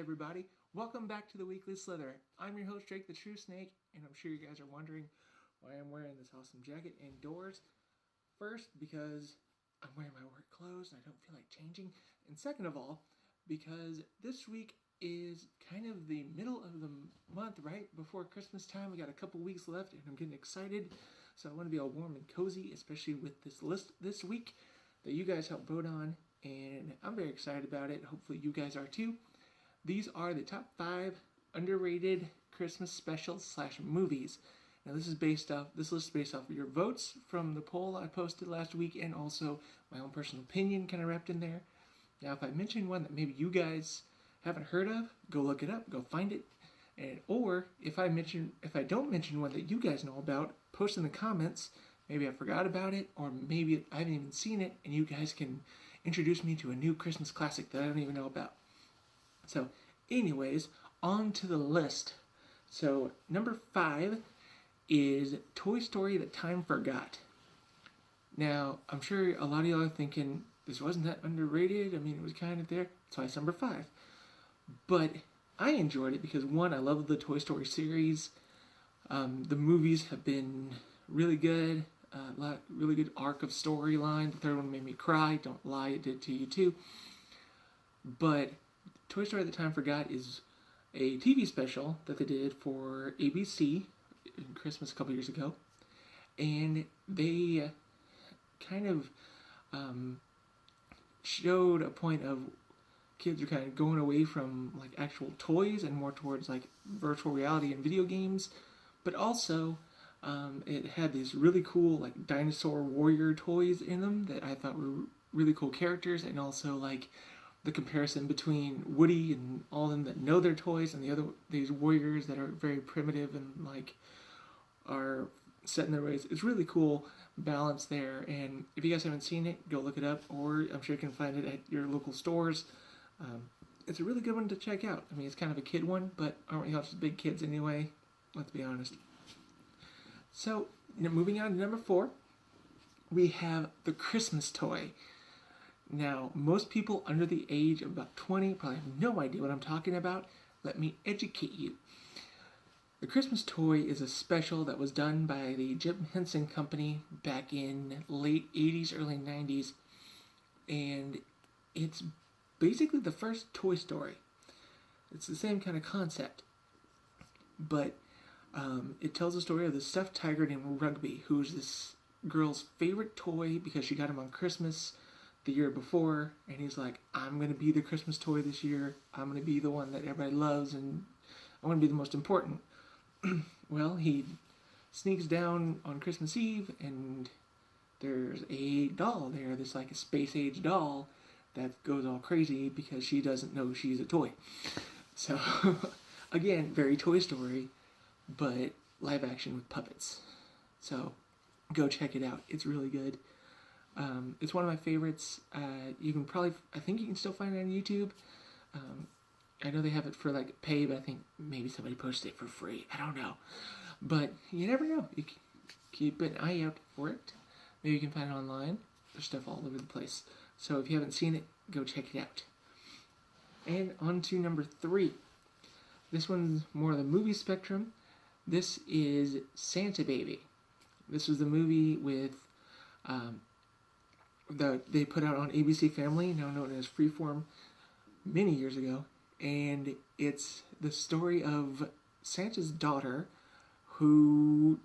everybody, welcome back to the Weekly Slither. I'm your host Drake the True Snake, and I'm sure you guys are wondering why I'm wearing this awesome jacket indoors. First, because I'm wearing my work clothes and I don't feel like changing, and second of all, because this week is kind of the middle of the month, right before Christmas time. We got a couple weeks left and I'm getting excited, so I want to be all warm and cozy, especially with this list this week that you guys helped vote on, and I'm very excited about it. Hopefully you guys are too. These are the top 5 underrated Christmas specials / movies. Now this list is based off of your votes from the poll I posted last week, and also my own personal opinion kind of wrapped in there. Now if I mention one that maybe you guys haven't heard of, go look it up, go find it. Or if I don't mention one that you guys know about, post in the comments. Maybe I forgot about it, or maybe I haven't even seen it, and you guys can introduce me to a new Christmas classic that I don't even know about. So, anyways, on to the list. So, number 5 is Toy Story That Time Forgot. Now, I'm sure a lot of y'all are thinking, this wasn't that underrated. I mean, it was kind of there. That's why it's number 5. But I enjoyed it because, one, I love the Toy Story series. The movies have been really good. Really good arc of storyline. The third one made me cry. Don't lie, it did to you too. But Toy Story That Time Forgot is a TV special that they did for ABC in Christmas a couple years ago. And they kind of showed a point of kids are kind of going away from like actual toys and more towards like virtual reality and video games. But also, it had these really cool like dinosaur warrior toys in them that I thought were really cool characters, and also like the comparison between Woody and all of them that know their toys and these warriors that are very primitive and like are set in their ways. It's really cool balance there, and if you guys haven't seen it, go look it up, or I'm sure you can find it at your local stores. It's a really good one to check out. I mean, it's kind of a kid one, but aren't we all just big kids anyway? Let's be honest. So, moving on to number 4, we have The Christmas Toy. Now, most people under the age of about 20 probably have no idea what I'm talking about. Let me educate you. The Christmas Toy is a special that was done by the Jim Henson Company back in late 80s, early 90s. And it's basically the first Toy Story. It's the same kind of concept. But it tells the story of this stuffed tiger named Rugby, who's this girl's favorite toy because she got him on Christmas the year before, and he's like, I'm going to be the Christmas toy this year. I'm going to be the one that everybody loves, and I want to be the most important. Well, he sneaks down on Christmas Eve, and there's a doll there, this like a space-age doll that goes all crazy because she doesn't know she's a toy. So, again, very Toy Story, but live action with puppets. So, go check it out. It's really good. It's one of my favorites. I think you can still find it on YouTube. I know they have it for like pay, but I think maybe somebody posted it for free. I don't know. But you never know. You can keep an eye out for it. Maybe you can find it online. There's stuff all over the place. So if you haven't seen it, go check it out. And on to number 3. This one's more of the movie spectrum. This is Santa Baby. This was the movie with that they put out on ABC Family, now known as Freeform, many years ago. And it's the story of Santa's daughter who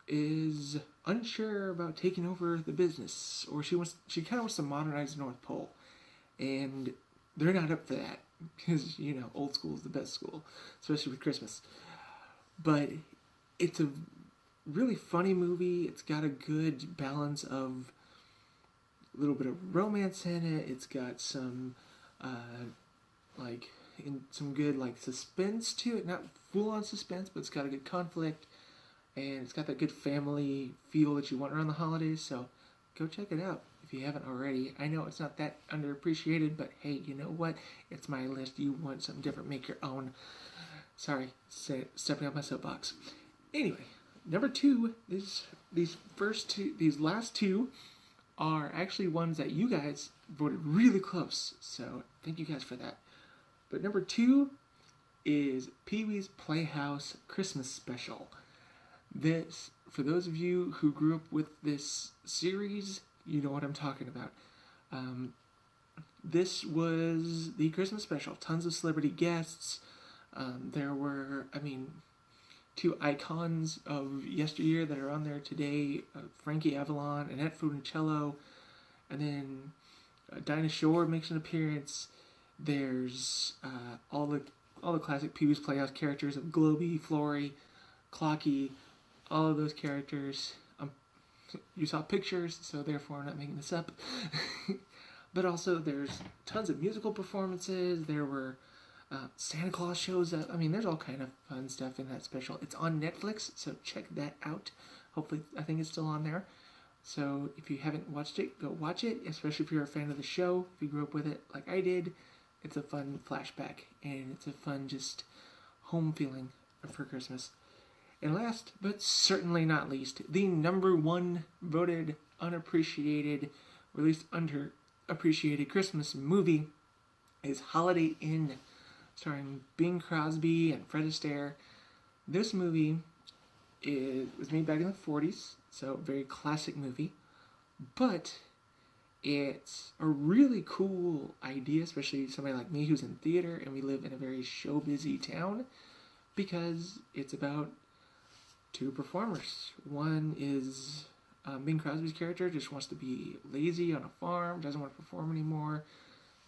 is unsure about taking over the business, or she kind of wants to modernize the North Pole, and they're not up for that because old school is the best school, especially with Christmas. But it's a really funny movie. It's got a good balance of a little bit of romance in it. It's got some some good suspense to it, not full on suspense, but it's got a good conflict, and it's got that good family feel that you want around the holidays. So go check it out if you haven't already. I know it's not that underappreciated, but hey, you know what? It's my list. You want something different, make your own. Sorry, stepping on my soapbox. Anyway, number 2, these last two are actually ones that you guys voted really close. So thank you guys for that. But number 2 is Peewees Playhouse Christmas Special. This, for those of you who grew up with this series, you know what I'm talking about. This was the Christmas special. Tons of celebrity guests. There were, 2 icons of yesteryear that are on there today. Frankie Avalon, Annette Funicello, and then Dinah Shore makes an appearance. There's all the classic Peewees Playhouse characters of Globey, Flory, Clocky, all of those characters. You saw pictures, so therefore I'm not making this up. But also there's tons of musical performances. There were Santa Claus shows up. There's all kind of fun stuff in that special. It's on Netflix, so check that out. Hopefully, I think it's still on there. So if you haven't watched it, go watch it, especially if you're a fan of the show. If you grew up with it like I did, it's a fun flashback, and it's a fun just home feeling for Christmas. And last, but certainly not least, the number 1 voted unappreciated, or at least underappreciated Christmas movie is Holiday Inn, starring Bing Crosby and Fred Astaire. This movie was made back in the 40s, so a very classic movie, but it's a really cool idea, especially somebody like me who's in theater and we live in a very show-busy town, because it's about 2 performers. One is Bing Crosby's character just wants to be lazy on a farm, doesn't want to perform anymore.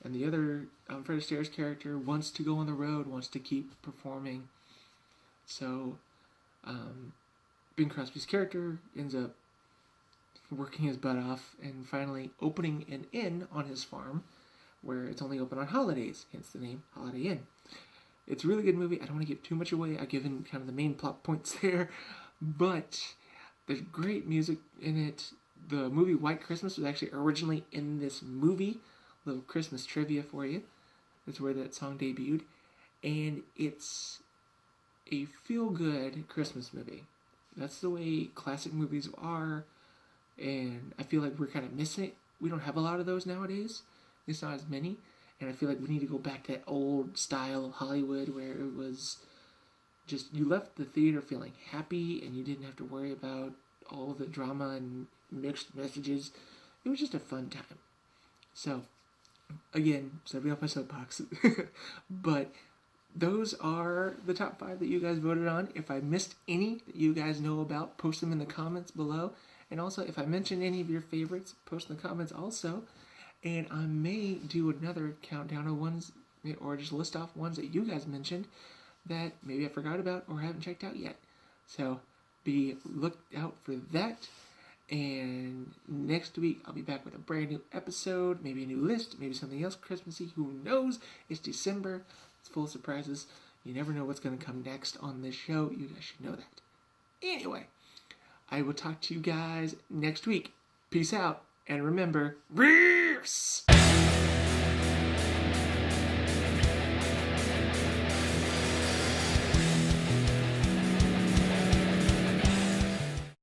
And the other, Fred Astaire's character, wants to go on the road, wants to keep performing. So, Bing Crosby's character ends up working his butt off and finally opening an inn on his farm where it's only open on holidays, hence the name Holiday Inn. It's a really good movie. I don't want to give too much away. I've given kind of the main plot points there, but there's great music in it. The movie White Christmas was actually originally in this movie. A little Christmas trivia for you. That's where that song debuted. And it's a feel-good Christmas movie. That's the way classic movies are, and I feel like we're kind of missing it. We don't have a lot of those nowadays. At least not as many. And I feel like we need to go back to that old style of Hollywood where it was just, you left the theater feeling happy and you didn't have to worry about all the drama and mixed messages. It was just a fun time. So, again, stepping off my soapbox. But those are the top 5 that you guys voted on. If I missed any that you guys know about, post them in the comments below. And also, if I mentioned any of your favorites, post in the comments also. And I may do another countdown of ones, or just list off ones that you guys mentioned that maybe I forgot about or haven't checked out yet. So be looked out for that. And next week I'll be back with a brand new episode, maybe a new list, maybe something else Christmassy. Who knows? It's December. It's full of surprises. You never know what's going to come next on this show. You guys should know that. Anyway, I will talk to you guys next week. Peace out. And remember, Reese!